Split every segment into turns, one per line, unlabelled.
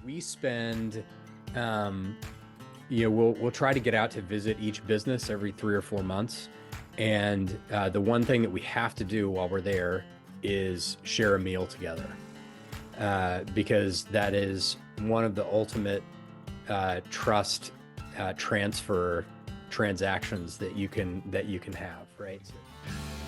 we spend, we'll try to get out to visit each business every 3 or 4 months. And the one thing that we have to do while we're there is share a meal together, because that is one of the ultimate trust transfer transactions that you can have, right?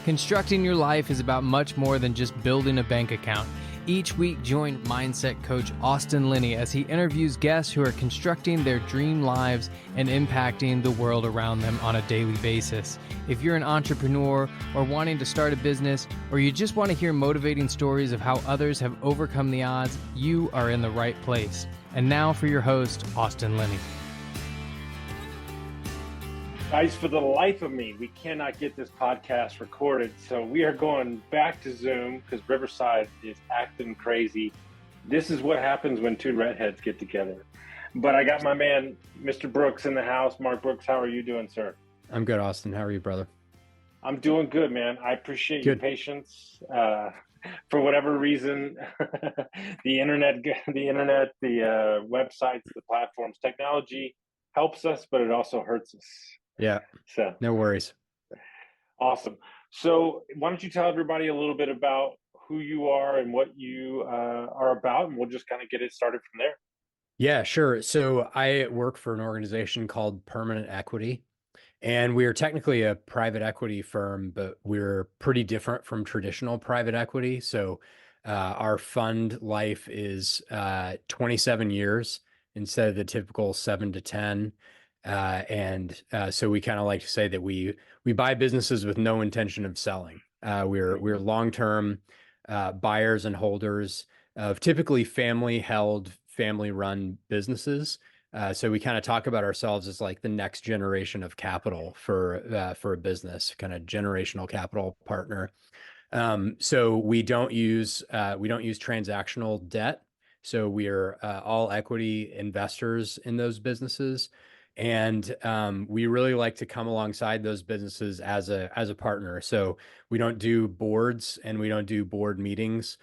Constructing your life is about much more than just building a bank account. Each week, join mindset coach Austin Linney as he interviews guests who are constructing their dream lives and impacting the world around them on a daily basis. If you're an entrepreneur or wanting to start a business, or you just want to hear motivating stories of how others have overcome the odds, you are in the right place. And now for your host, Austin Linney.
Guys, for the life of me, we cannot get this podcast recorded, so we are going back to Zoom because Riverside is acting crazy. This is what happens when two redheads get together. But I got my man, Mr. Brooks, in the house. Mark Brooks, how are you doing, sir?
I'm good, Austin. How are you, brother?
I'm doing good, man. I appreciate your patience. For whatever reason, the internet, the websites, the platforms, technology helps us, but it also hurts us.
Yeah.
So
no worries.
Awesome. So why don't you tell everybody a little bit about who you are and what you are about, and we'll just kind of get it started from there.
Yeah, sure. So I work for an organization called Permanent Equity, and we are technically a private equity firm, but we're pretty different from traditional private equity. So our fund life is 27 years instead of the typical 7 to 10. So we kind of like to say that we buy businesses with no intention of selling. We're long-term buyers and holders of typically family-held, family-run businesses. So we kind of talk about ourselves as like the next generation of capital for a business, kind of generational capital partner. So we don't use transactional debt. So we are all equity investors in those businesses. And we really like to come alongside those businesses as a partner. So we don't do boards and we don't do board meetings.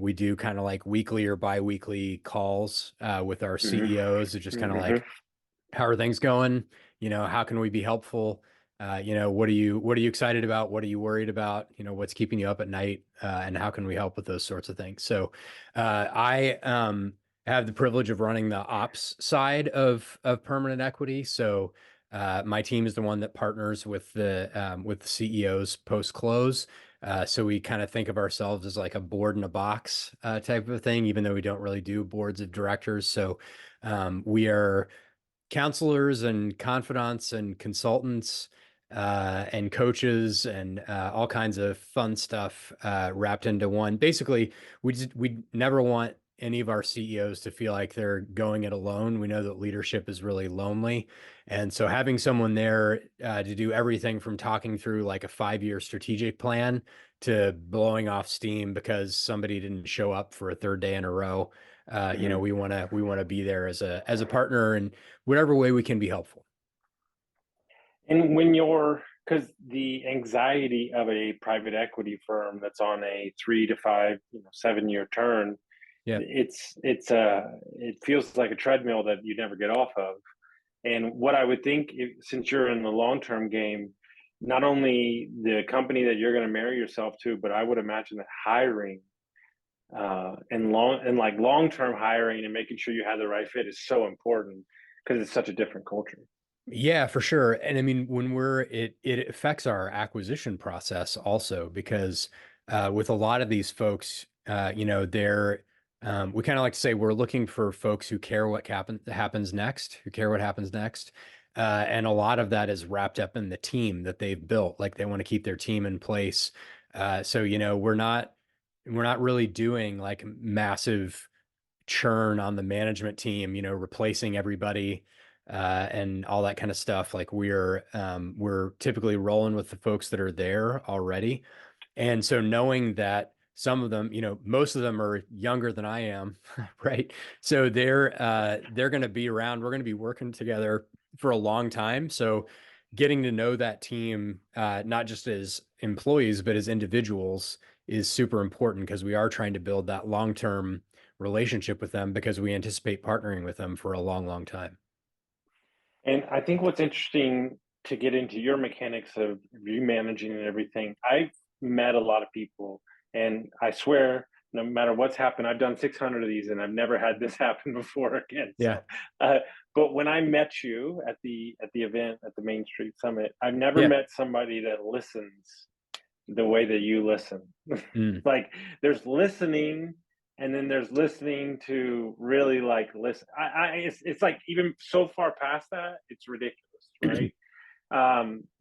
We do kind of like weekly or bi-weekly calls with our CEOs. It's just kind of like, how are things going? How can we be helpful? What are you excited about? What are you worried about? What's keeping you up at night? And how can we help with those sorts of things? So I have the privilege of running the ops side of Permanent Equity. So my team is the one that partners with the CEOs post-close. So we kind of think of ourselves as like a board in a box type of thing, even though we don't really do boards of directors. So we are counselors and confidants and consultants and coaches and all kinds of fun stuff wrapped into one. Basically, we never want any of our CEOs to feel like they're going it alone. We know that leadership is really lonely. And so having someone there to do everything from talking through like a 5-year strategic plan to blowing off steam because somebody didn't show up for a third day in a row. We want to be there as a partner in whatever way we can be helpful.
And because the anxiety of a private equity firm that's on a 3 to 5, 7-year turn,
yeah,
it feels like a treadmill that you never get off of. And what I would think, since you're in the long-term game, not only the company that you're going to marry yourself to, but I would imagine that hiring and long-term hiring and making sure you have the right fit is so important because it's such a different culture.
Yeah, for sure. And I mean, it affects our acquisition process also because with a lot of these folks, we kind of like to say we're looking for folks who care what happens next, and a lot of that is wrapped up in the team that they've built. Like they want to keep their team in place. So we're not really doing like massive churn on the management team, replacing everybody and all that kind of stuff. Like we're typically rolling with the folks that are there already. And so knowing that some of them, most of them are younger than I am, right? So they're going to be around. We're going to be working together for a long time. So getting to know that team, not just as employees, but as individuals is super important because we are trying to build that long-term relationship with them because we anticipate partnering with them for a long, long time.
And I think what's interesting, to get into your mechanics of you managing and everything, I've met a lot of people, and I swear, no matter what's happened, I've done 600 of these and I've never had this happen before again.
Yeah.
But when I met you at the event at the Main Street Summit, I've never
Yeah.
met somebody that listens the way that you listen.
Mm.
Like, there's listening, and then there's listening to really like listen. It's like even so far past that, it's ridiculous, right?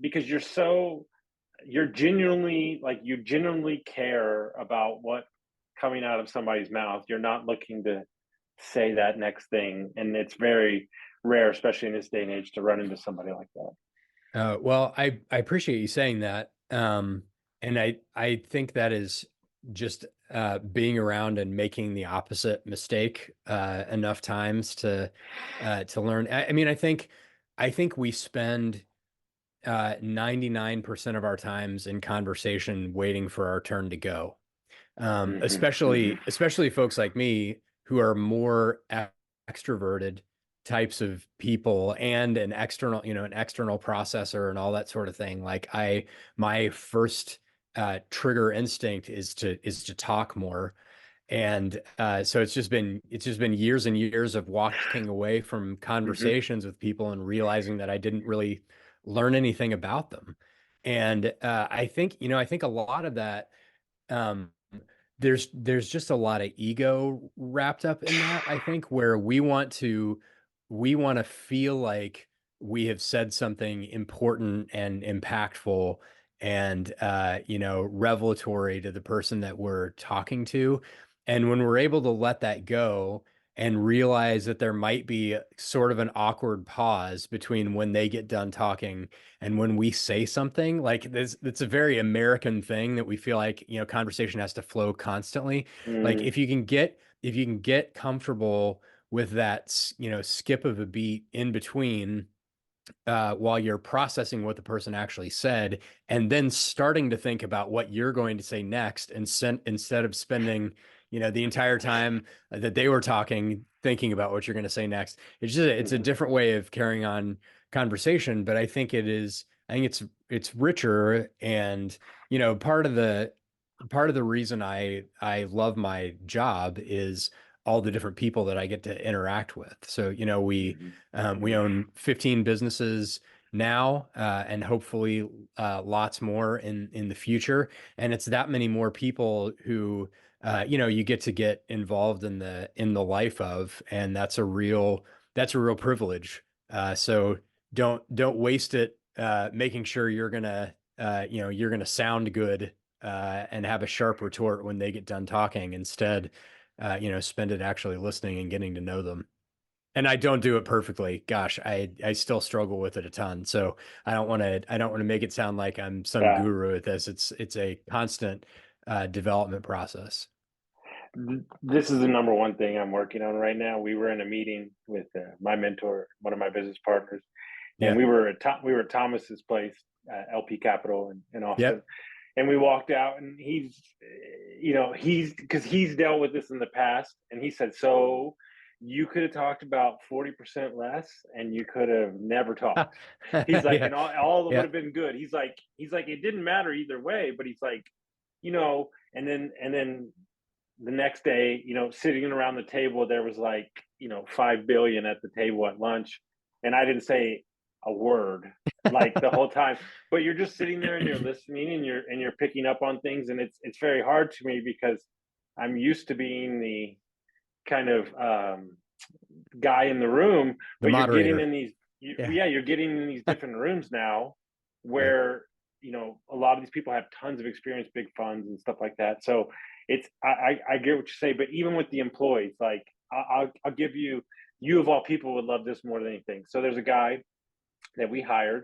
Because you're genuinely, like, you genuinely care about what coming out of somebody's mouth. You're not looking to say that next thing, and it's very rare, especially in this day and age, to run into somebody like that.
Well, I appreciate you saying that. And I think that is just being around and making the opposite mistake enough times to learn. I mean, I think we spend 99% of our times in conversation waiting for our turn to go. Especially folks like me who are more extroverted types of people, and an external processor and all that sort of thing. Like, my first trigger instinct is to talk more. And so it's just been years and years of walking away from conversations with people and realizing that I didn't really learn anything about them. And I think a lot of that, there's just a lot of ego wrapped up in that, I think, where we want to feel like we have said something important and impactful and revelatory to the person that we're talking to. And when we're able to let that go and realize that there might be sort of an awkward pause between when they get done talking and when we say something, like this, it's a very American thing that we feel like, conversation has to flow constantly. Like, if you can get comfortable with that, skip of a beat in between, while you're processing what the person actually said, and then starting to think about what you're going to say next, and instead of spending, the entire time that they were talking, thinking about what you're going to say next. It's a different way of carrying on conversation, but I think it's richer. And, part of the reason I love my job is all the different people that I get to interact with. So, we own 15 businesses now, and hopefully lots more in the future. And it's that many more people who, you get involved in the life of, and that's a real privilege. So don't waste it making sure you're gonna sound good and have a sharp retort when they get done talking. Instead, spend it actually listening and getting to know them. And I don't do it perfectly. Gosh, I still struggle with it a ton. So I don't want to make it sound like I'm some
Yeah.
guru at this. It's a constant development process.
This is the number one thing I'm working on right now. We were in a meeting with my mentor, one of my business partners, and
Yeah.
we were at Thomas's place, LP Capital in Austin.
Yep.
And we walked out, and he's because he's dealt with this in the past, and he said, so you could have talked about 40% less, and you could have never talked. He's like,
Yeah.
and all would
Yeah.
have been good. He's like, it didn't matter either way, but he's like, and then the next day, sitting around the table, there was like, 5 billion at the table at lunch, and I didn't say a word like the whole time. But you're just sitting there and you're listening, and you're picking up on things, and it's very hard to me because I'm used to being the kind of guy in the room,
The
but
moderator.
you're getting in these you're getting in these different rooms now where a lot of these people have tons of experience, big funds and stuff like that. So it's I get what you say, but even with the employees, like I'll give you of all people would love this more than anything. So there's a guy that we hired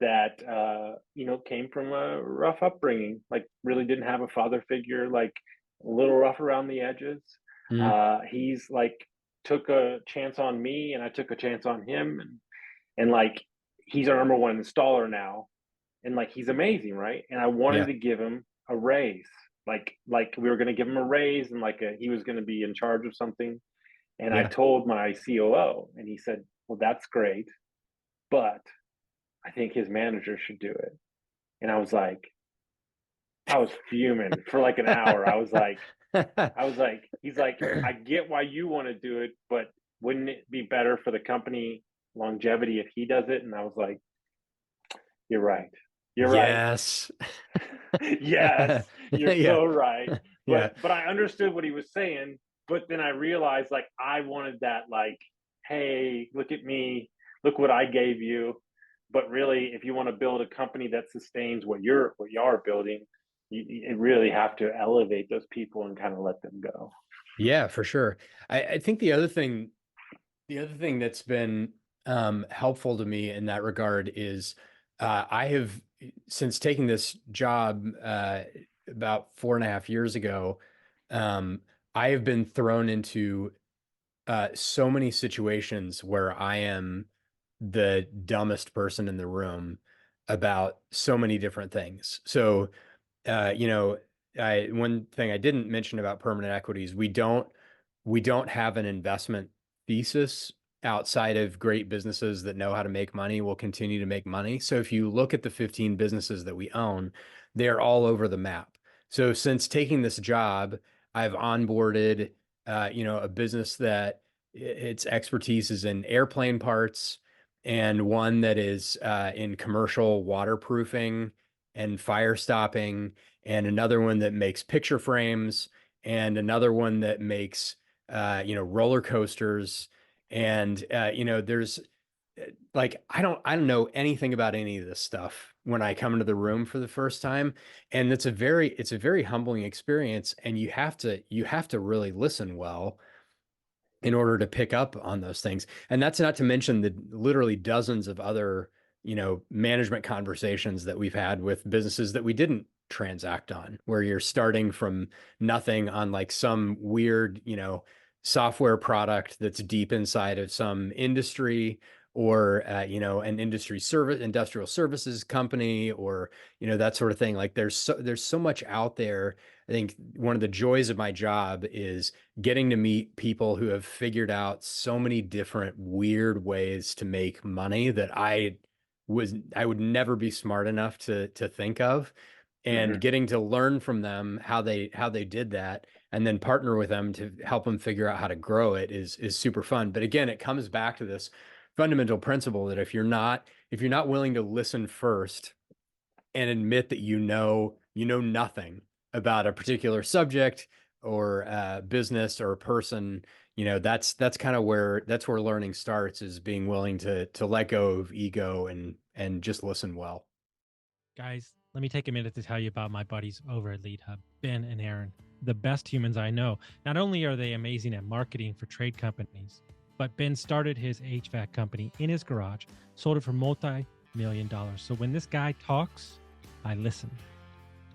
that came from a rough upbringing, like really didn't have a father figure, like a little rough around the edges. He's like took a chance on me, and I took a chance on him, and like he's our number one installer now, and like he's amazing, right? And I wanted to give him a raise, like we were going to give him a raise, and he was going to be in charge of something. And I
Yeah.
told my COO, and he said, well, that's great, but I think his manager should do it. And I was fuming for like an hour. He's like, I get why you want to do it, but wouldn't it be better for the company longevity if he does it? And I was like, you're right. You're right.
Yes.
Yes, you're
Yeah.
so right.
Yeah.
But I understood what he was saying, but then I realized I wanted that, hey, look at me, look what I gave you. But really, if you want to build a company that sustains what you are building, you really have to elevate those people and kind of let them go.
Yeah, for sure. I think the other thing that's been helpful to me in that regard is I have, since taking this job about 4.5 years ago, I have been thrown into so many situations where I am the dumbest person in the room about so many different things. So, you know, one thing I didn't mention about permanent equities, we don't have an investment thesis outside of great businesses that know how to make money will continue to make money. So if you look at the 15 businesses that we own, they're all over the map. So since taking this job, I've onboarded, a business that its expertise is in airplane parts, and one that is in commercial waterproofing and fire stopping, and another one that makes picture frames, and another one that makes roller coasters. And there's I don't know anything about any of this stuff when I come into the room for the first time. And it's a very humbling experience. And you have to really listen well in order to pick up on those things. And that's not to mention the literally dozens of other, management conversations that we've had with businesses that we didn't transact on, where you're starting from nothing on like some weird, software product that's deep inside of some industry, or an industrial services company, or that sort of thing. Like there's so much out there. I think one of the joys of my job is getting to meet people who have figured out so many different weird ways to make money that I would never be smart enough to think of, and
Mm-hmm.
getting to learn from them how they did that, and then partner with them to help them figure out how to grow it is super fun. But again, it comes back to this fundamental principle that if you're not willing to listen first and admit that you know nothing about a particular subject or business or a person, that's kind of where learning starts, is being willing to let go of ego and just listen well.
Guys, let me take a minute to tell you about my buddies over at Lead Hub, Ben and Aaron, the best humans I know. Not only are they amazing at marketing for trade companies, but Ben started his HVAC company in his garage, sold it for multi-million-dollars. So when this guy talks, I listen.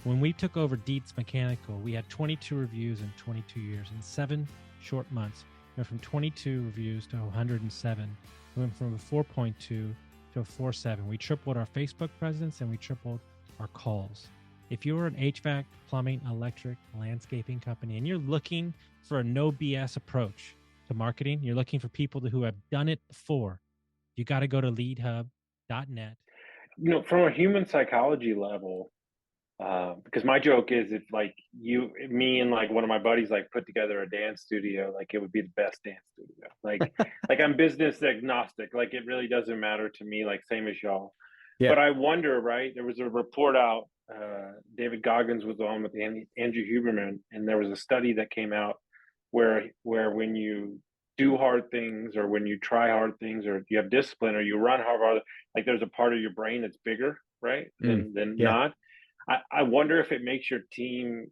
When we took over Dietz Mechanical, we had 22 reviews in 22 years. In 7 short months, we went from 22 reviews to 107. We went from a 4.2 to a 4.7. We tripled our Facebook presence, and we tripled our calls. If you're an HVAC, plumbing, electric, landscaping company, and you're looking for a no BS approach to marketing, you're looking for people who have done it before, you got to go to leadhub.net.
From a human psychology level, because my joke is, if me and one of my buddies put together a dance studio, it would be the best dance studio. Like I'm business agnostic. It really doesn't matter to me. Same as y'all.
Yeah.
But I wonder, right? There was a report out. David Goggins was on with Andrew Huberman, and there was a study that came out where when you do hard things, or when you try hard things, or you have discipline, or you run hard, there's a part of your brain that's bigger, right, than
Yeah.
not. I wonder if it makes your team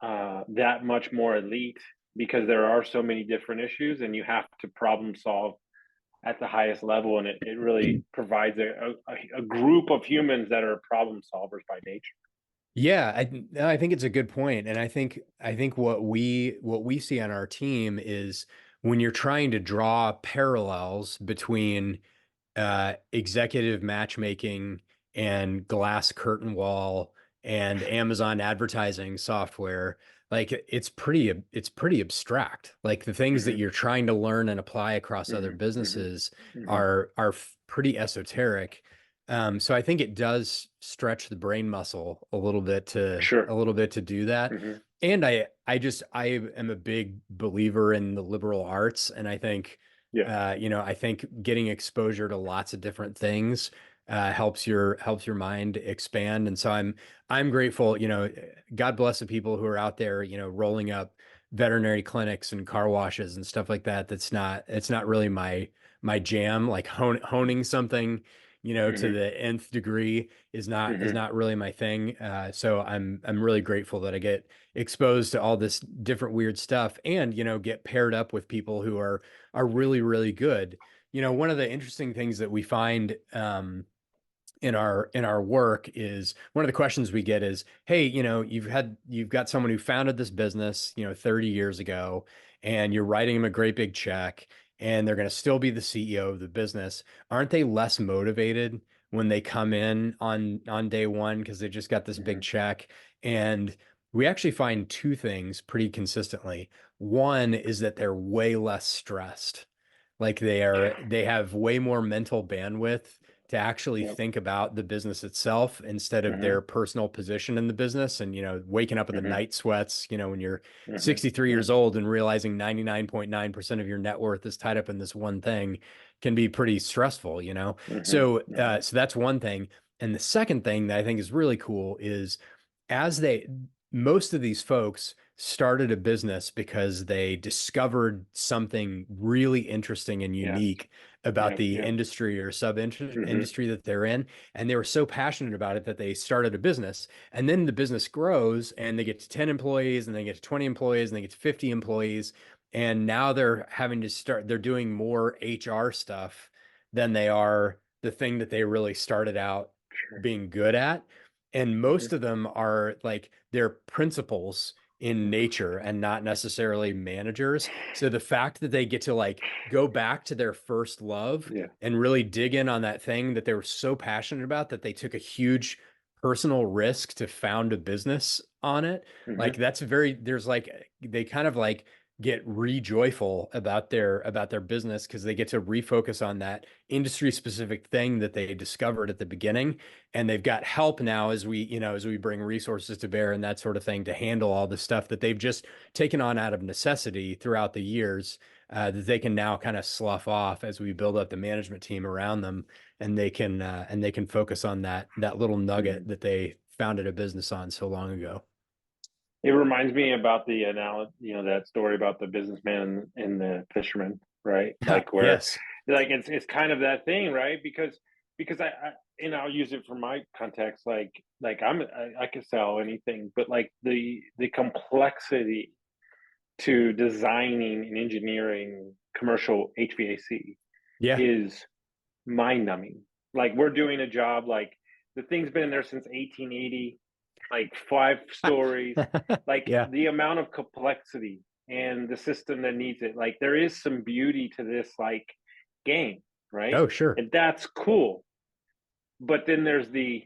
that much more elite, because there are so many different issues, and you have to problem solve at the highest level, and it really provides a group of humans that are problem solvers by nature.
Yeah, I think it's a good point. And I think what we see on our team is, when you're trying to draw parallels between executive matchmaking and glass curtain wall and Amazon advertising software, like it's pretty abstract. Like the things that
Hmm.
you're trying to learn and apply across other
Hmm. Hmm.
businesses
Hmm.
are pretty esoteric. So I think it does stretch the brain muscle
Sure.
a little bit to do that.
Hmm.
And I am a big believer in the liberal arts, and I think
Yeah.
I think getting exposure to lots of different things helps your mind expand. And so I'm grateful, God bless the people who are out there, rolling up veterinary clinics and car washes and stuff like that. It's not really my jam. Like honing something, to
Hmm.
the nth degree is
Hmm.
not really my thing. So I'm really grateful that I get exposed to all this different weird stuff, and get paired up with people who are really, really good. One of the interesting things that we find in our work is, one of the questions we get is, hey, you've got someone who founded this business, 30 years ago, and you're writing them a great big check, and they're going to still be the CEO of the business. Aren't they less motivated when they come in on day one because they just got this big
Hmm.
check? And we actually find two things pretty consistently. One is that they're way less stressed. Like they have way more mental bandwidth to actually
Yep.
think about the business itself instead of
Hmm.
their personal position in the business. And, waking up in the
Hmm.
night sweats, when you're
Hmm.
63
Yep.
years old and realizing 99.9% of your net worth is tied up in this one thing can be pretty stressful.
Hmm.
So,
Hmm.
so that's one thing. And the second thing that I think is really cool is, as they, most of these folks started a business because they discovered something really interesting and
Yes.
unique about
Yep.
the
Yep.
industry or sub
Hmm.
industry that they're in. And they were so passionate about it that they started a business. And then the business grows and they get to 10 employees, and they get to 20 employees, and they get to 50 employees. And now they're doing more HR stuff than they are the thing that they really started out
Sure.
being good at. And
Hmm.
most of them are like, they're principals in nature and not necessarily managers. So the fact that they get to like go back to their first love
Yeah.
and really dig in on that thing that they were so passionate about, that they took a huge personal risk to found a business on it.
Hmm.
Like there's like, they kind of like get rejoyful about their business because they get to refocus on that industry specific thing that they discovered at the beginning. And they've got help now as we bring resources to bear and that sort of thing to handle all the stuff that they've just taken on out of necessity throughout the years, that they can now kind of slough off as we build up the management team around them. And they can focus on that little nugget
Hmm.
that they founded a business on so long ago.
It reminds me about the analogy, that story about the businessman and the fisherman, right? Like where,
Yes.
like it's kind of that thing, right? Because I and I'll use it for my context, like I could sell anything, but like the complexity to designing and engineering commercial HVAC
Yeah.
is mind numbing. Like we're doing a job, like the thing's been there since 1880, like 5 stories, like
Yeah.
the amount of complexity and the system that needs it. Like there is some beauty to this like game, right?
Oh, sure.
And that's cool. But then there's the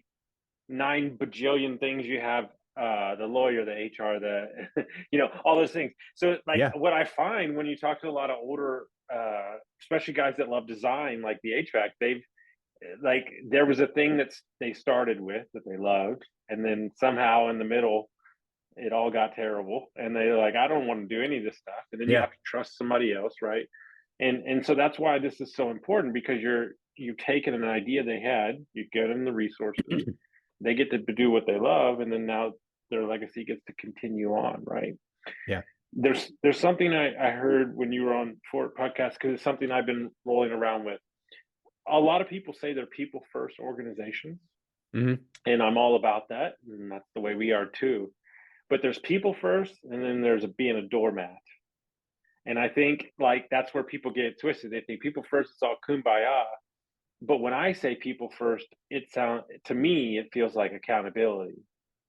9 bajillion things you have, the lawyer, the HR, the all those things. So like
Yeah.
what I find when you talk to a lot of older especially guys that love design, like the HVAC, they've like there was a thing that they started with that they loved, and then somehow in the middle it all got terrible, and they're like, I don't want to do any of this stuff, and then you
Yeah.
have to trust somebody else, right? And so that's why this is so important, because you've taken an idea they had, you get them the resources, they get to do what they love, and then now their legacy gets to continue on, right?
Yeah.
There's something I heard when you were on Fort podcast, because it's something I've been rolling around with. A lot of people say they're people first organizations,
Hmm.
and I'm all about that, and that's the way we are too. But there's people first, and then there's being a doormat. And I think like that's where people get it twisted. They think people first is all kumbaya. But when I say people first, it sounds to me it feels like accountability,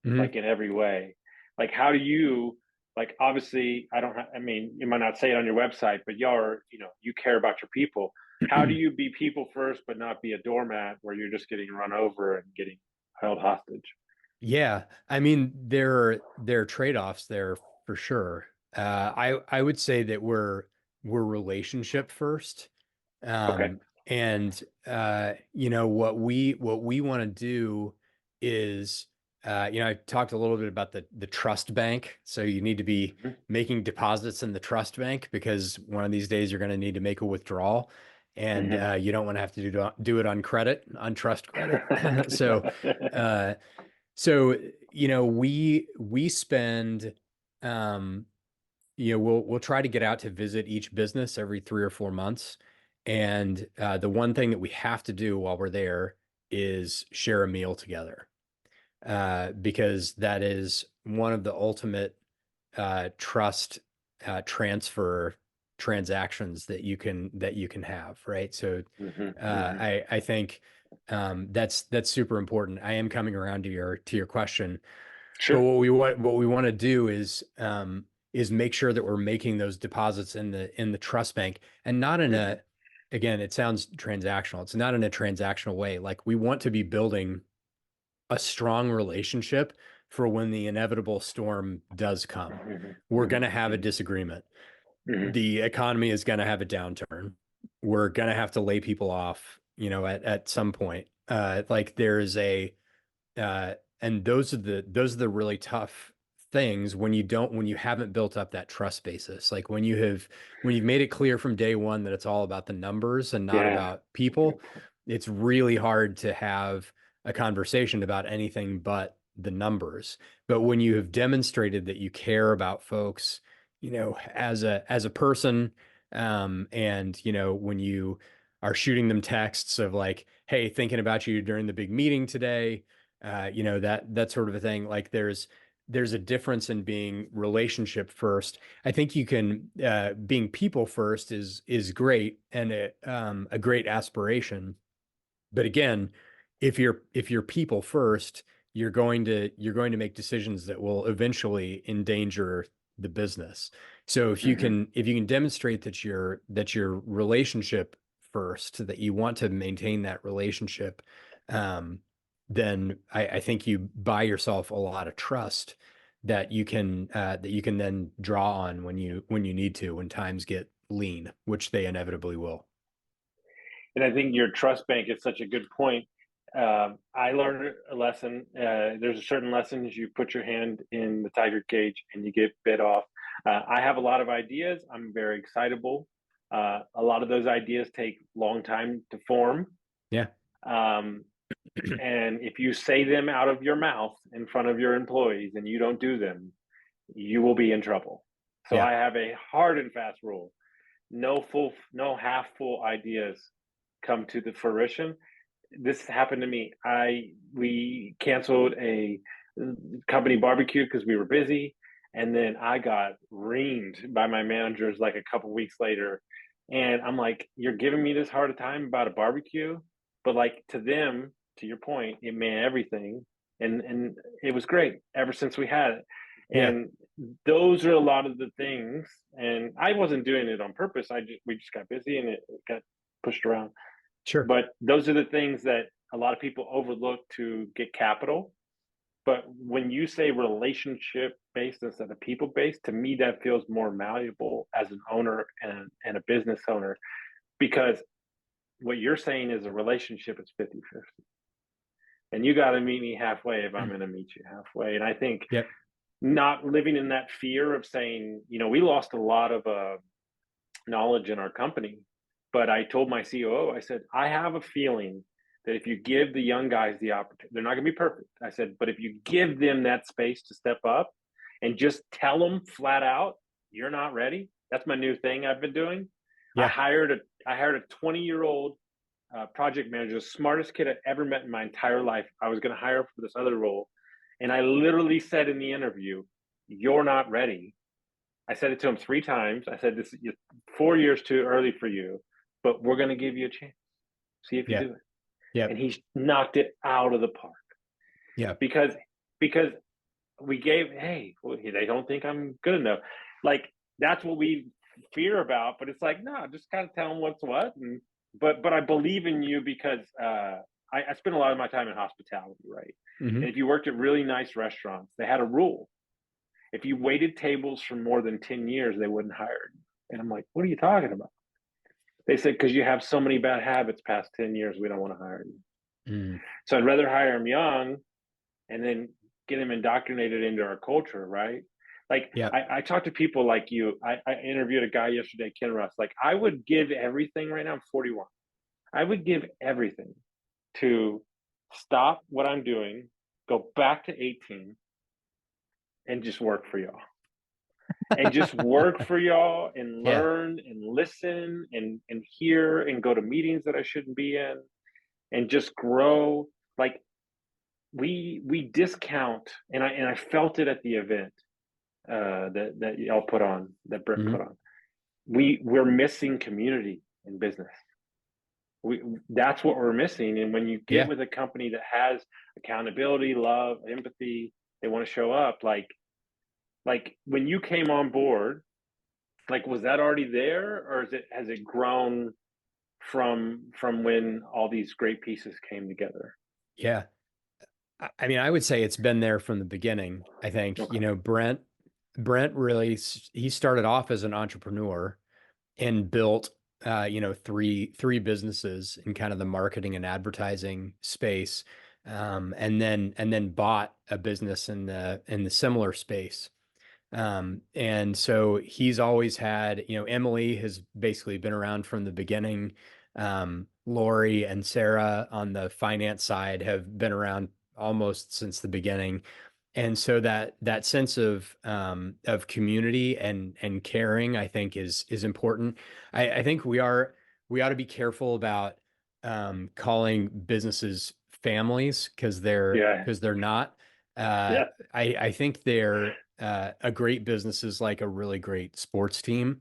like
Hmm.
in every way. Like how do you, like obviously I don't I mean you might not say it on your website, but y'all are, you care about your people. How do you be people first but not be a doormat where you're just getting run over and getting held hostage?
Yeah, I mean there are trade-offs there for sure. I would say that we're relationship first.
Okay.
And you know what we want to do is you know I talked a little bit about the trust bank. So you need to be
Mhm.
making deposits in the trust bank because one of these days you're going to need to make a withdrawal, and
Mhm.
you don't want to have to do it on credit, on trust credit. So uh, so, you know, we spend, um, you know, we'll try to get out to visit each business every 3 or 4 months, and the one thing that we have to do while we're there is share a meal together, because that is one of the ultimate trust transfer transactions that you can have, right? So,
Mhm. Mhm.
I think that's super important. I am coming around to your question, but
Sure.
what we want to do is make sure that we're making those deposits in the trust bank, and not in
Mhm.
a, again, it sounds transactional. It's not in a transactional way. Like we want to be building a strong relationship for when the inevitable storm does come.
Mhm.
We're going
Mhm.
to have a
Mhm.
disagreement.
Mhm.
The economy is going to have a downturn. We're going to have to lay people off, you know, at some point. Like there's a and those are the really tough things when you haven't built up that trust basis. Like when you've made it clear from day one that it's all about the numbers and not
Yeah.
about
That's a
people,
good point.
it's really hard to have a conversation about anything but the numbers. But when you have demonstrated that you care about folks, you know, as a person, and you know, when you are shooting them texts of like, hey, thinking about you during the big meeting today, you know, that sort of a thing. Like there's a difference in being relationship first. I think you can being people first is great and a great aspiration. But again, if you're people first, you're going to make decisions that will eventually endanger the business. So
Mhm.
if you can demonstrate that you're relationship first, that you want to maintain that relationship, um, then I think you buy yourself a lot of trust that you can then draw on when you need to, when times get lean, which they inevitably will.
And I think your trust bank is such a good point. I learned a lesson. There's certain lessons you put your hand in the tiger cage and you get bit off. I have a lot of ideas. I'm very excitable. A lot of those ideas take long time to form.
Yeah.
Um, and if you say them out of your mouth in front of your employees and you don't do them, you will be in trouble. So
Yeah.
I have a hard and fast rule: no half full ideas come to the fruition. This happened to me. I We canceled a company barbecue because we were busy, and then I got reamed by my managers like a couple weeks later, and I'm like, "You're giving me this hard a time about a barbecue," but like to them, to your point, it meant everything, and it was great ever since we had it,
Yeah.
and those are a lot of the things. And I wasn't doing it on purpose. We just got busy and it got pushed around,
Sure.
but those are the things that a lot of people overlook to get capital. But when you say relationship based instead of people based, to me, that feels more malleable as an owner and a business owner, because what you're saying is a relationship is 50-50. And you got to meet me halfway if I'm going to meet you halfway. And I think
Yep.
not living in that fear of saying, we lost a lot of knowledge in our company. But I told my COO, I said, I have a feeling that if you give the young guys the opportunity, they're not going to be perfect. I said, but if you give them that space to step up and just tell them flat out, you're not ready. That's my new thing I've been doing. I
Yeah.
hired a I hired a 20-year-old project manager, the smartest kid I've ever met in my entire life. I was going to hire for this other role, and I literally said in the interview, "You're not ready." I said it to him 3 times. I said, "This is 4 years too early for you, but we're going to give you a chance. See if you
Yeah.
do it."
Yeah.
And he knocked it out of the park
Yeah.
because because we gave, hey, well, they don't think I'm good enough. Like that's what we fear about. But it's like, no, just kind of tell them what's what. And but I believe in you because I spent a lot of my time in hospitality, right?
Mm-hmm.
And if you worked at really nice restaurants, they had a rule. If you waited tables for more than 10 years, they wouldn't hire you. And I'm like, what are you talking about? They said, because you have so many bad habits past 10 years, we don't want to hire you.
Mm.
So I'd rather hire them young and then get them indoctrinated into our culture, right? Like
Yeah.
I talk to people like you. I interviewed a guy yesterday, Ken Russ. Like I would give everything right now. I'm 41. I would give everything to stop what I'm doing, go back to 18, and just work for y'all. And just work for y'all and
Yeah.
learn and listen and hear and go to meetings that I shouldn't be in and just grow. Like we discount, and I felt it at the event that y'all put on, that Brent
Mm-hmm.
put on. We're missing community in business. That's what we're missing. And when you get
Yeah.
with a company that has accountability, love, empathy, they want to show up. Like when you came on board, like was that already there, or has it grown from when all these great pieces came together?
Yeah. I mean, I would say it's been there from the beginning. I think,
Okay.
Brent really, he started off as an entrepreneur and built, three businesses in kind of the marketing and advertising space. And then bought a business in the similar space. And so he's always had, Emily has basically been around from the beginning. Lori and Sarah on the finance side have been around almost since the beginning. And so that sense of community and caring, I think is important. I think we ought to be careful about calling businesses families because
Yeah.
they're not. Uh,
Yeah.
I think they're a great business is like a really great sports team.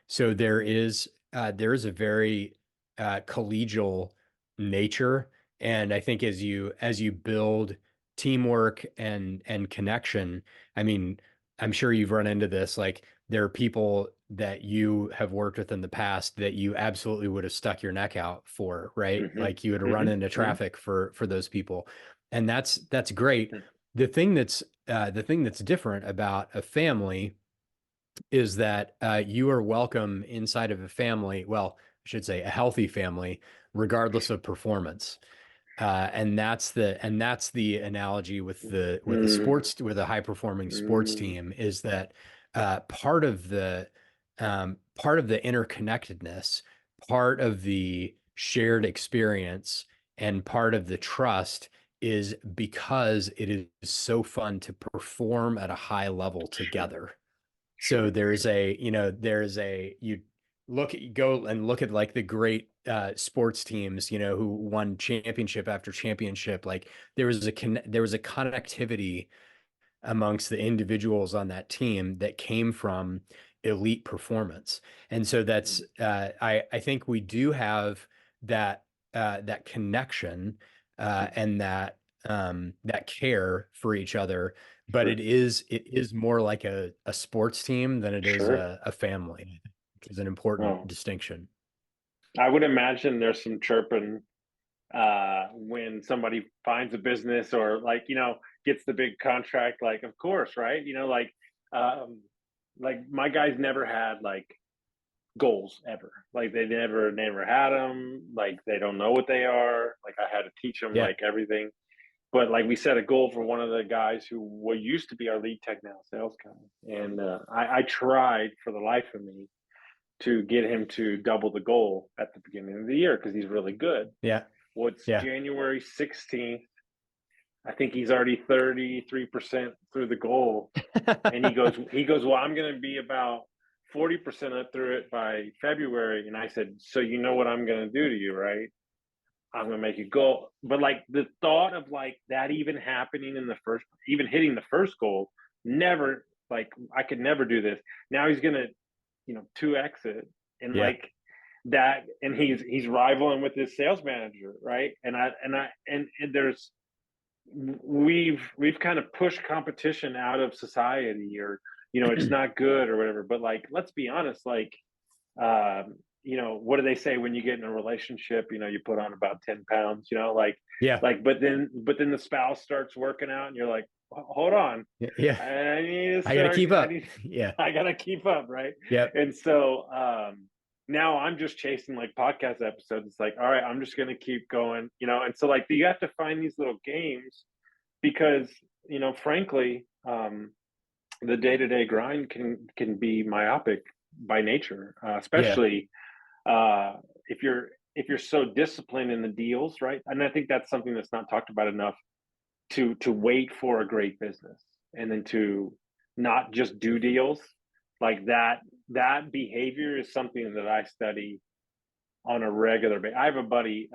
So there is a very collegial nature, and I think as you build teamwork and connection, I mean, I'm sure you've run into this. Like there are people that you have worked with in the past that you absolutely would have stuck your neck out for, right?
Mm-hmm.
Like you would run
Mm-hmm.
into
Mm-hmm.
traffic for those people, and that's great. The thing that's different about a family is that you are welcome inside of a family. Well, I should say a healthy family, regardless of performance. And that's the analogy with the
Mm-hmm.
sports with a high performing sports
Mm-hmm.
team is that part of the interconnectedness, part of the shared experience, and part of the trust is because it is so fun to perform at a high level
Sure.
together. So
Sure.
there's
Sure.
you go and look at like the great sports teams, who won championship after championship. Like there was a connectivity amongst the individuals on that team that came from elite performance. And so that's I think we do have that connection and that care for each other, but
Sure.
it is more like a sports team than it is
Sure.
a family, which is an important
Oh,
distinction.
I would imagine there's some chirping when somebody finds a business or like, gets the big contract, like, of course, right? Um, like my guys never had like goals ever. Like they never had them. Like they don't know what they are. Like I had to teach them
Yeah.
like everything. But like we set a goal for one of the guys who used to be our lead tech, now sales guy. And I tried for the life of me to get him to double the goal at the beginning of the year because he's really good.
Yeah.
Well, it's
Yeah.
January 16th. I think he's already 33% through the goal. And he goes, well, I'm going to be about 40% up through it by February. And I said, so you know what I'm going to do to you, right? I'm going to make it go. But like the thought of like that even happening even hitting the first goal, never, like I could never do this. Now he's going to, 2X it. And
Yeah.
like that, and he's rivaling with his sales manager, right? And there's, we've kind of pushed competition out of society, or it's not good or whatever, but like let's be honest, like what do they say when you get in a relationship? You put on about 10 pounds, like,
Yeah.
but then the spouse starts working out and you're like, hold on,
Yeah.
I need to
I got to
start,
keep up. Yeah.
I got to keep up. Right.
Yep.
And so, now I'm just chasing like podcast episodes. It's like, all right, I'm just going to keep going, and so like, you have to find these little games because, frankly, the day-to-day grind can be myopic by nature,
Yeah.
especially if you're so disciplined in the deals, right? And I think that's something that's not talked about enough, to wait for a great business and then to not just do deals like that. That behavior is something that I study on a regular basis. I have a buddy,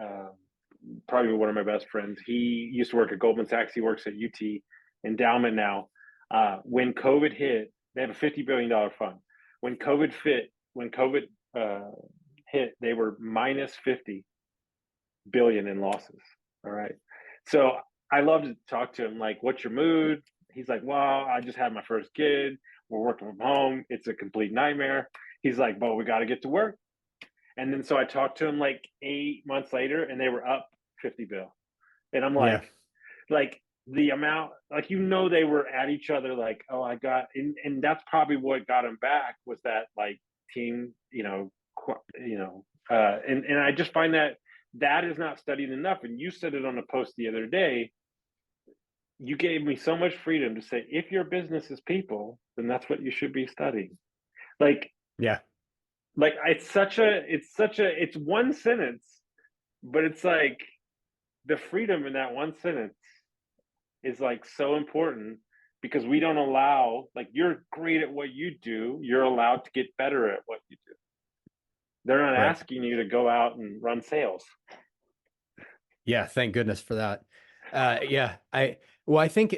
probably one of my best friends. He used to work at Goldman Sachs. He works at UT Endowment now. When COVID hit, they have a $50 billion fund. When COVID hit, they were minus 50 billion in losses. All right. So I love to talk to him, like, what's your mood? He's like, well, I just had my first kid. We're working from home. It's a complete nightmare. He's like, well, we got to get to work. And then so I talked to him like 8 months later and they were up 50 bill. And I'm
Yeah.
like the amount, like, they were at each other, like, oh, I got, and that's probably what got him back, was that like team, and I just find that is not studied enough. And you said it on a post the other day. You gave me so much freedom to say, if your business is people, then that's what you should be studying. Like,
Yeah.
it's one sentence, but it's like the freedom in that one sentence is like so important, because we don't allow, like, you're great at what you do, you're allowed to get better at what you do. They're not
Right.
asking you to go out and run sales.
Yeah. Thank goodness for that. Yeah. I think,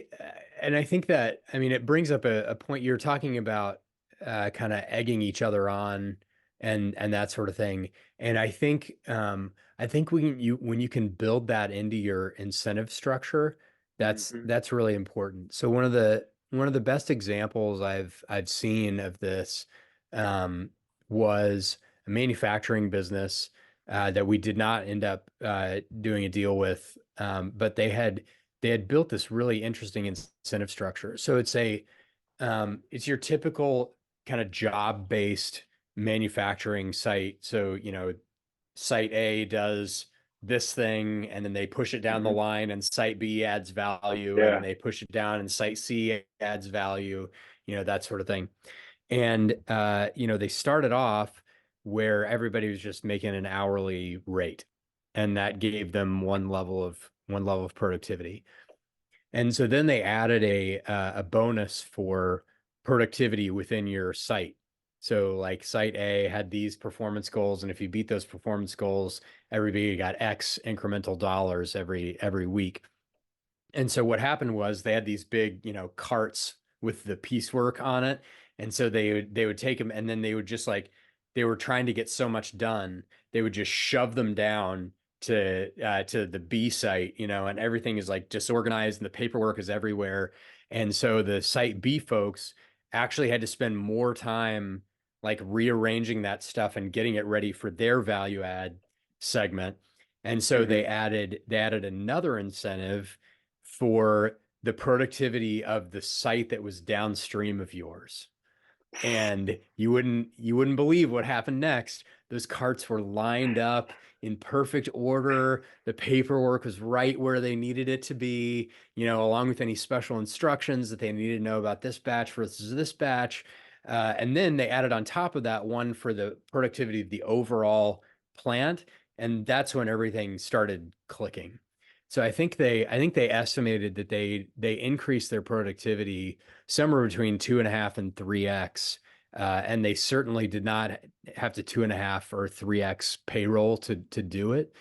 and I think that, I mean, it brings up a point. You're talking about kind of egging each other on and that sort of thing. And I think when you can build that into your incentive structure,
Mm-hmm.
that's really important. So one of the best examples I've seen of this was a manufacturing business that we did not end up doing a deal with, but they had built this really interesting incentive structure. So it's your typical kind of job-based manufacturing site. So, site A does this thing and then they push it down the
Mm-hmm.
line, and site B adds value, and then
Yeah.
they push it down and site C adds value, that sort of thing. And they started off where everybody was just making an hourly rate, and that gave them one level of productivity. And so then they added a bonus for productivity within your site. So like site A had these performance goals, and if you beat those performance goals, everybody got X incremental dollars every week. And so what happened was they had these big, carts with the piecework on it. And so they would take them, and then they would just, like, they were trying to get so much done, they would just shove them down to the B site, and everything is like disorganized and the paperwork is everywhere. And so the site B folks actually had to spend more time like rearranging that stuff and getting it ready for their value add segment. And so
Mm-hmm.
they added another incentive for the productivity of the site that was downstream of yours. And you wouldn't believe what happened next. Those carts were lined up in perfect order. The paperwork was right where they needed it to be, along with any special instructions that they needed to know about this batch versus this batch. And then they added on top of that one for the productivity of the overall plant. And that's when everything started clicking. So I think they estimated that they increased their productivity somewhere between 2.5 and 3x. And they certainly did not have to 2.5 or 3x payroll to do it.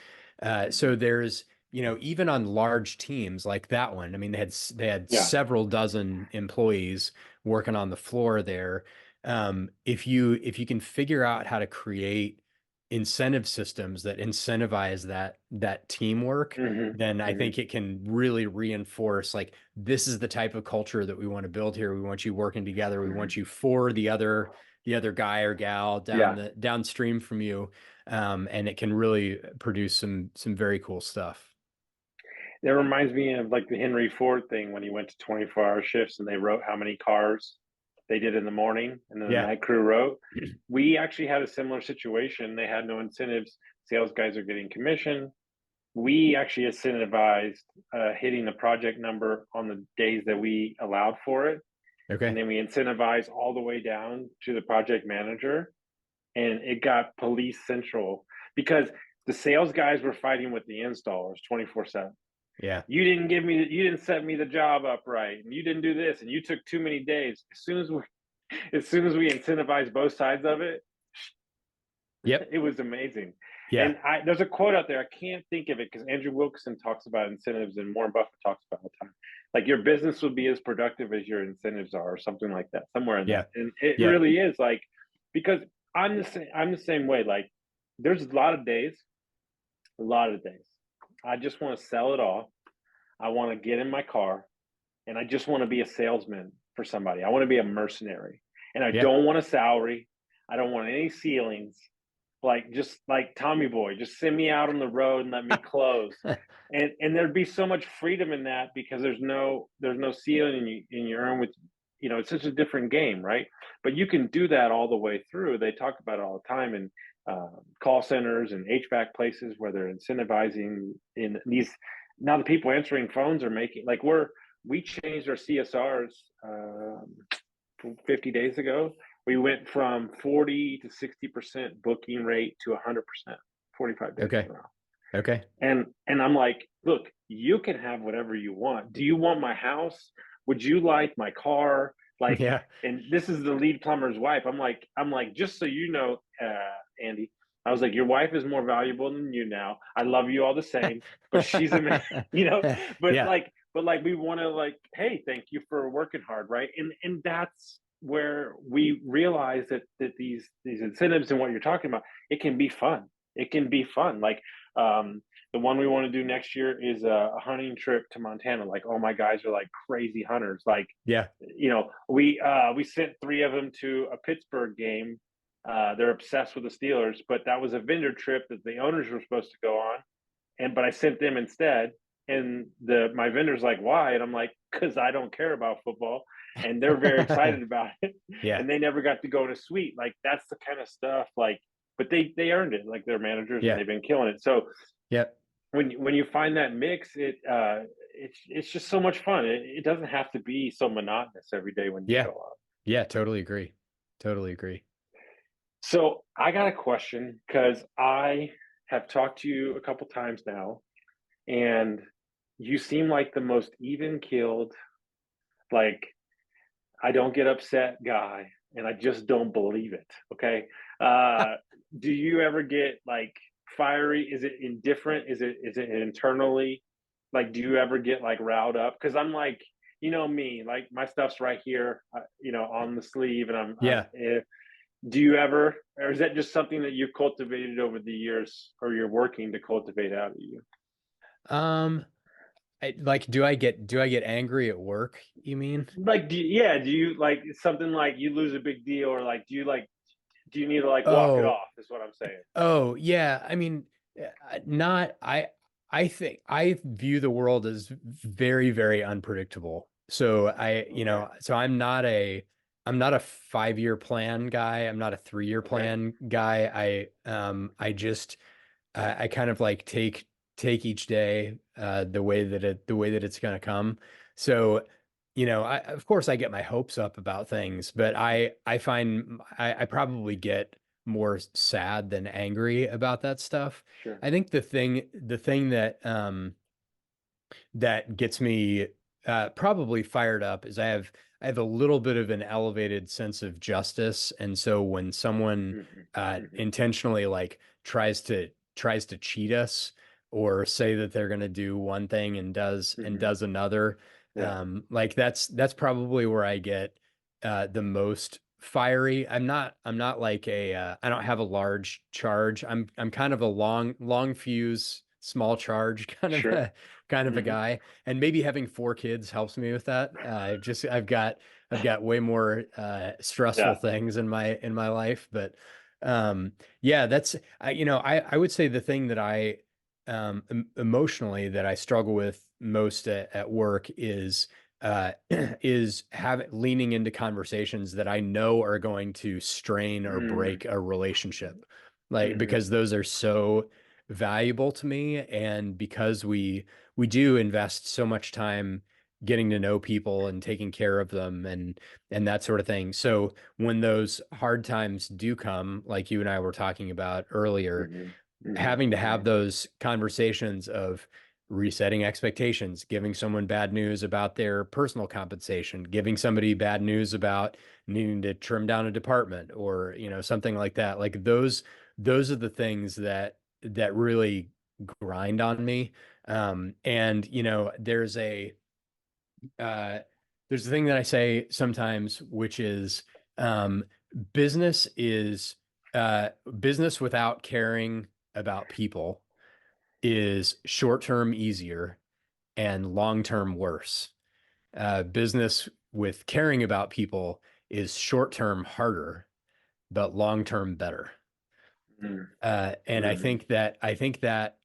So there's, even on large teams like that one, I mean, they had
Yeah.
several dozen employees working on the floor there. If you can figure out how to create incentive systems that incentivize that teamwork,
Mm-hmm.
then I
Mm-hmm.
think it can really reinforce, like, this is the type of culture that we want to build here. We want you working together. We
Mm-hmm.
want you for the other the other guy or gal downstream from you. And it can really produce some very cool stuff.
It reminds me of like the Henry Ford thing when he went to 24-hour shifts and they wrote how many cars they did in the morning and then the night crew wrote. We actually had a similar situation. They had no incentives. Sales guys are getting commission. We actually incentivized hitting the project number on the days that we allowed for it.
Okay.
And then we incentivized all the way down to the project manager. And it got police central because the sales guys were fighting with the installers 24/7.
Yeah.
You didn't set me the job up right, and you didn't do this, and you took too many days. As soon as we incentivized both sides of it, it was amazing.
Yeah.
And there's a quote out there, I can't think of it because Andrew Wilkinson talks about incentives and Warren Buffett talks about all the time. Like your business will be as productive as your incentives are, or something like that, somewhere in that. And it really is like, because I'm the same way. Like there's a lot of days. I just want to sell it all. I want to get in my car and I just want to be a salesman for somebody. I want to be a mercenary and I don't want a salary. I don't want any ceilings. Like, just like Tommy Boy, just send me out on the road and let me close. and there'd be so much freedom in that because there's no ceiling and you earn with, it's such a different game, right? But you can do that all the way through. They talk about it all the time in call centers and HVAC places where they're incentivizing in these. Now the people answering phones are making, like we changed our CSRs 50 days ago. We went from 40 to 60% booking rate to 100%, 45 days in a row.
Okay.
And I'm like, look, you can have whatever you want. Do you want my house? Would you like my car? Like, and this is the lead plumber's wife. I'm like, just so you know, Andy, I was like, your wife is more valuable than you now. I love you all the same, but she's amazing, but we want to like, hey, thank you for working hard. Right. And that's where we realize that these incentives and what you're talking about, it can be fun. Like, the one we want to do next year is a hunting trip to Montana. Like, all my guys are like crazy hunters. Like, we sent 3 of them to a Pittsburgh game. They're obsessed with the Steelers, but that was a vendor trip that the owners were supposed to go on. But I sent them instead. And my vendor's like, why? And I'm like, because I don't care about football. And they're very excited about it. And they never got to go to suite. Like, that's the kind of stuff, like, but they earned it, like their managers, and they've been killing it. So when you find that mix, it's just so much fun. It doesn't have to be so monotonous every day when you show up.
Yeah, totally agree.
So I got a question, because I have talked to you a couple times now, and you seem like the most even-keeled, like, I don't get upset guy, and I just don't believe it. Okay. Do you ever get like fiery? Is it indifferent? Is it internally? Like, do you ever get like riled up? Because I'm like, me, like my stuff's right here, on the sleeve, and do you ever, or is that just something that you've cultivated over the years, or you're working to cultivate out of you?
Do I get angry at work, you mean?
Like, do you like something like you lose a big deal, or like do you need to like walk it off, is what I'm saying?
Oh yeah. I mean, I think I view the world as very, very unpredictable. So so I'm not a 5-year plan guy. I'm not a 3-year plan guy. I kind of like take each day the way that it's going to come. So, of course I get my hopes up about things, but I find I probably get more sad than angry about that stuff.
Sure.
I think the thing that that gets me probably fired up is I have a little bit of an elevated sense of justice. And so when someone intentionally like tries to cheat us, or say that they're going to do one thing and does another, like that's probably where I get the most fiery. I'm not like I don't have a large charge. I'm kind of a long fuse, small charge kind of a guy. And maybe having 4 kids helps me with that. I've got I've got way more stressful
Yeah.
things in my life, but yeah, that's I would say the thing that I emotionally that I struggle with most at work is leaning into conversations that I know are going to strain or
Mm,
break a relationship, like
hmm
because those are so valuable to me, and because we do invest so much time getting to know people and taking care of them and that sort of thing. So when those hard times do come, like you and I were talking about earlier,
hmm hmm
having to have
hmm
those conversations of resetting expectations, giving someone bad news about their personal compensation, giving somebody bad news about needing to trim down a department or, something like that. Like those are the things that really grind on me. And uh, there's a thing that I say sometimes, which is um, business is business without caring about people is short-term easier and long-term worse. Business with caring about people is short-term harder, but long-term better. And
hmm
I think that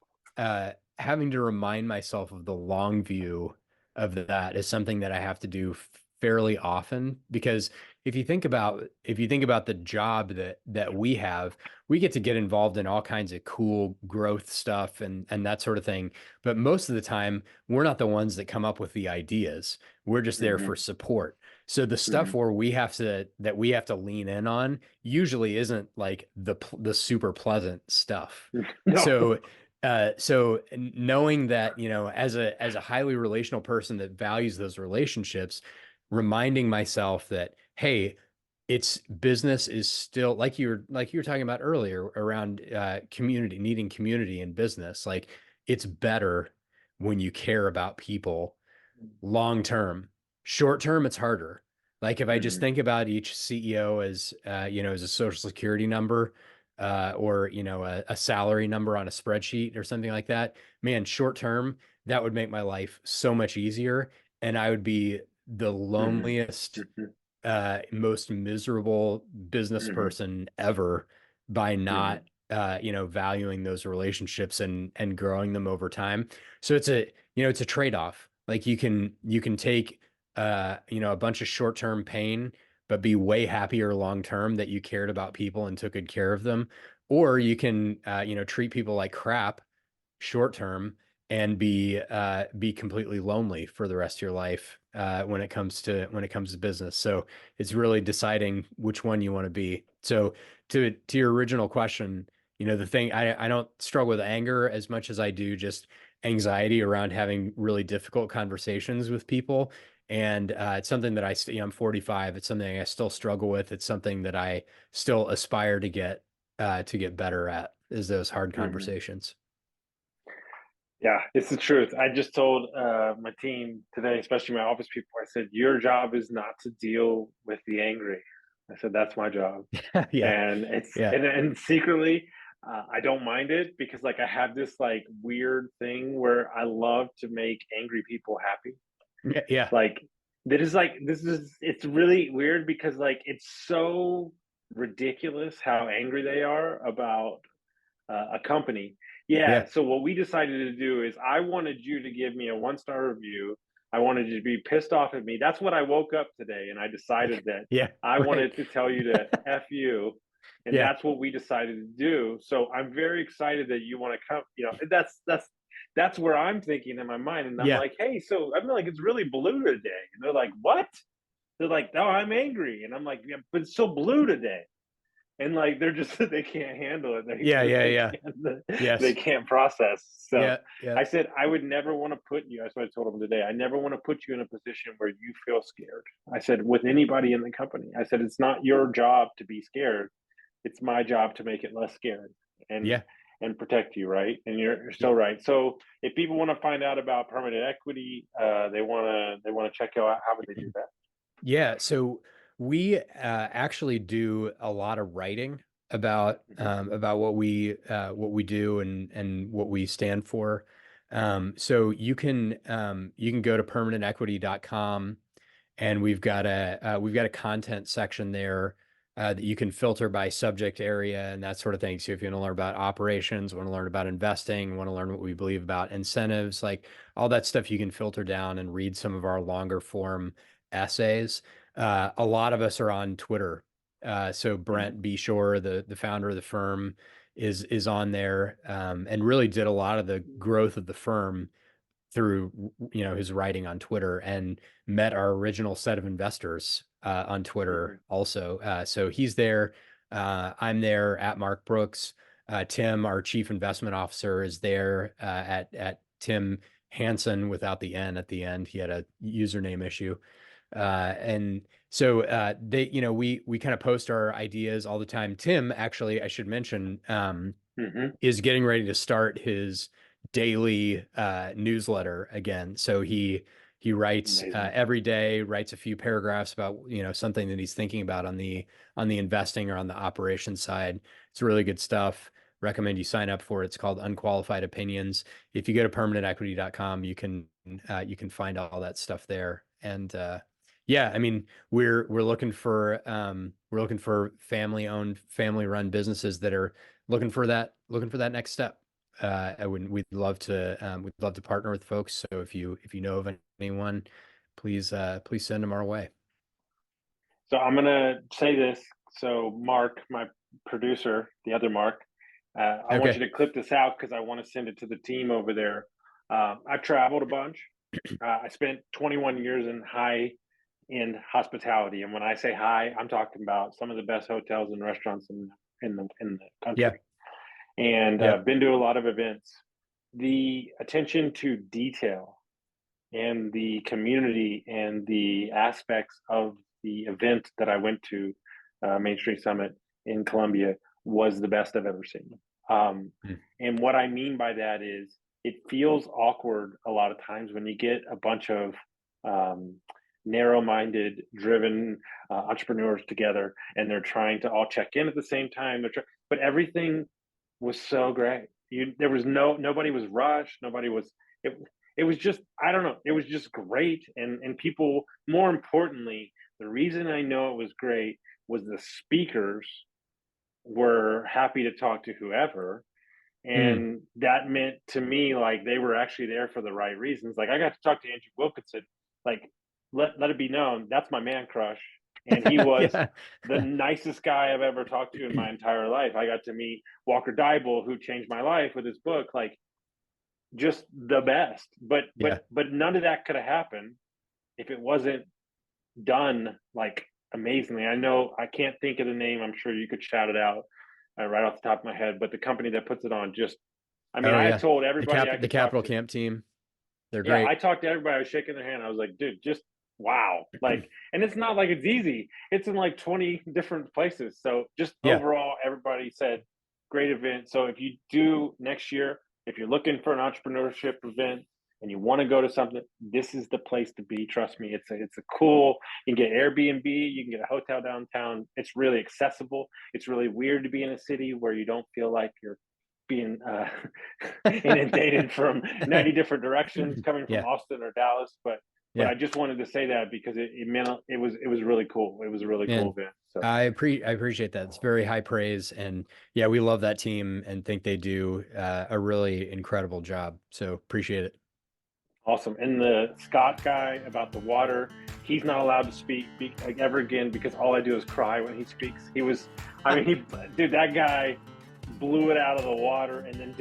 having to remind myself of the long view of that is something that I have to do fairly often, because if you think about the job that we have, we get involved in all kinds of cool growth stuff and that sort of thing. But most of the time, we're not the ones that come up with the ideas. We're just there
hmm
for support. So the stuff
hmm
where we have to lean in on usually isn't like the super pleasant stuff.
No.
So knowing that, as a highly relational person that values those relationships, reminding myself that, hey, it's business is still like you were talking about earlier around community, needing community in business. Like it's better when you care about people long term. Short term, it's harder. Like if I just
hmm
think about each CEO as as a social security number, or a salary number on a spreadsheet or something like that, man, short term, that would make my life so much easier, and I would be the
hmm
loneliest,
hmm
most miserable business
hmm
person ever by
hmm
not valuing those relationships and growing them over time. So it's a trade-off. Like you can take a bunch of short-term pain, but be way happier long term that you cared about people and took good care of them. Or you can treat people like crap short term and be completely lonely for the rest of your life when it comes to business. So it's really deciding which one you want to be. So to your original question, the thing, I don't struggle with anger as much as I do just anxiety around having really difficult conversations with people. And it's something that I'm 45. It's something I still struggle with. It's something that I still aspire to get better at, is those hard
hmm
conversations.
Yeah, it's the truth. I just told my team today, especially my office people, I said, your job is not to deal with the angry. I said, that's my job.
Yeah.
And it's,
Yeah.
and secretly, I don't mind it because like I have this like weird thing where I love to make angry people happy.
Yeah. Yeah.
Like, it's really weird because like it's so ridiculous how angry they are about a company. Yeah.
Yeah.
So what we decided to do is I wanted you to give me a 1-star review. I wanted you to be pissed off at me. That's what I woke up today, and I decided that
Yeah.
I
Right.
wanted to tell you to f you, and
Yeah.
that's what we decided to do. So I'm very excited that you want to come. That's where I'm thinking in my mind, and I'm
Yeah.
like, hey, so I'm like, it's really blue today, and they're like, what? They're like, no, I'm angry, and I'm like, yeah, but it's so blue today, and like they're just they can't handle it.
Yeah. Yeah.
They
Yeah.
they
Yes.
can't process. So
Yeah. Yeah.
I said I would never want to put you. That's what I told them today. I never want to put you in a position where you feel scared. I said with anybody in the company. I said it's not your job to be scared. It's my job to make it less scared and
Yeah.
protect you, right? And you're so right. So if people want to find out about permanent equity, they want to check out, how would they do that?
Yeah. So we actually do a lot of writing about what we do and what we stand for. So you can go to permanentequity.com and we've got a content section there that you can filter by subject area and that sort of thing. So if you want to learn about operations, want to learn about investing, want to learn what we believe about incentives, like all that stuff, you can filter down and read some of our longer form essays. A lot of us are on Twitter. So Brent Beshore, the founder of the firm, is on there, and really did a lot of the growth of the firm through, his writing on Twitter, and met our original set of investors on Twitter also. So he's there. I'm there at Mark Brooks. Tim, our chief investment officer, is there at Tim Hansen without the N at the end. He had a username issue. And so we kind of post our ideas all the time. Tim, actually, I should mention, is getting ready to start his daily newsletter again. So he writes every day, writes a few paragraphs about something that he's thinking about on the investing or on the operations side. It's really good stuff. Recommend you sign up for it. It's called Unqualified Opinions. If you go to permanentequity.com, you can find all that stuff there. And I mean, we're looking for family-owned, family-run businesses that are looking for that next step. We'd love to partner with folks. So if you know of anyone, please send them our way.
So I'm gonna say this. So Mark, my producer, the other Mark, I want you to clip this out because I want to send it to the team over there. I've traveled a bunch. I spent 21 years in hospitality, and when I say high, I'm talking about some of the best hotels and restaurants in the country.
Yeah.
And been to a lot of events. The attention to detail and the community and the aspects of the event that I went to, Main Street Summit in Columbia, was the best I've ever seen. And what I mean by that is it feels awkward a lot of times when you get a bunch of narrow-minded, driven entrepreneurs together, and they're trying to all check in at the same time. But everything was so great. Nobody was rushed. It was just, I don't know. It was just great. And people, more importantly, the reason I know it was great was the speakers were happy to talk to whoever. And that meant to me, like, they were actually there for the right reasons. Like, I got to talk to Andrew Wilkinson, like, let it be known, that's my man crush. And he was the nicest guy I've ever talked to in my entire life. I got to meet Walker Dybel, who changed my life with his book, like, just the best. But none of that could have happened if it wasn't done like amazingly. I know I can't think of the name. I'm sure you could shout it out right off the top of my head. But the company that puts it on, I told everybody
the Capital Camp team. They're great.
I talked to everybody. I was shaking their hand. I was like, dude, just wow. Like, and it's not like it's easy. It's in like 20 different places. So just overall, everybody said great event. So if you do next year, if you're looking for an entrepreneurship event and you want to go to something, this is the place to be. Trust me. It's a cool, you can get Airbnb, you can get a hotel downtown. It's really accessible. It's really weird to be in a city where you don't feel like you're being inundated from 90 different directions coming from Austin or Dallas. But I just wanted to say that because it meant it was really cool. It was a really cool event. So
I appreciate that. It's very high praise, and we love that team and think they do a really incredible job. So appreciate it.
Awesome. And the Scott guy about the water, he's not allowed to speak ever again because all I do is cry when he speaks. Dude, that guy blew it out of the water. And then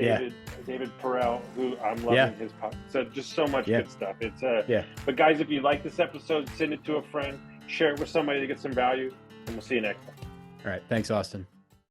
David Perel, who I'm loving his podcast. So just so much good stuff. It's But guys, if you like this episode, send it to a friend, share it with somebody to get some value, and we'll see you next time.
All right. Thanks, Austin.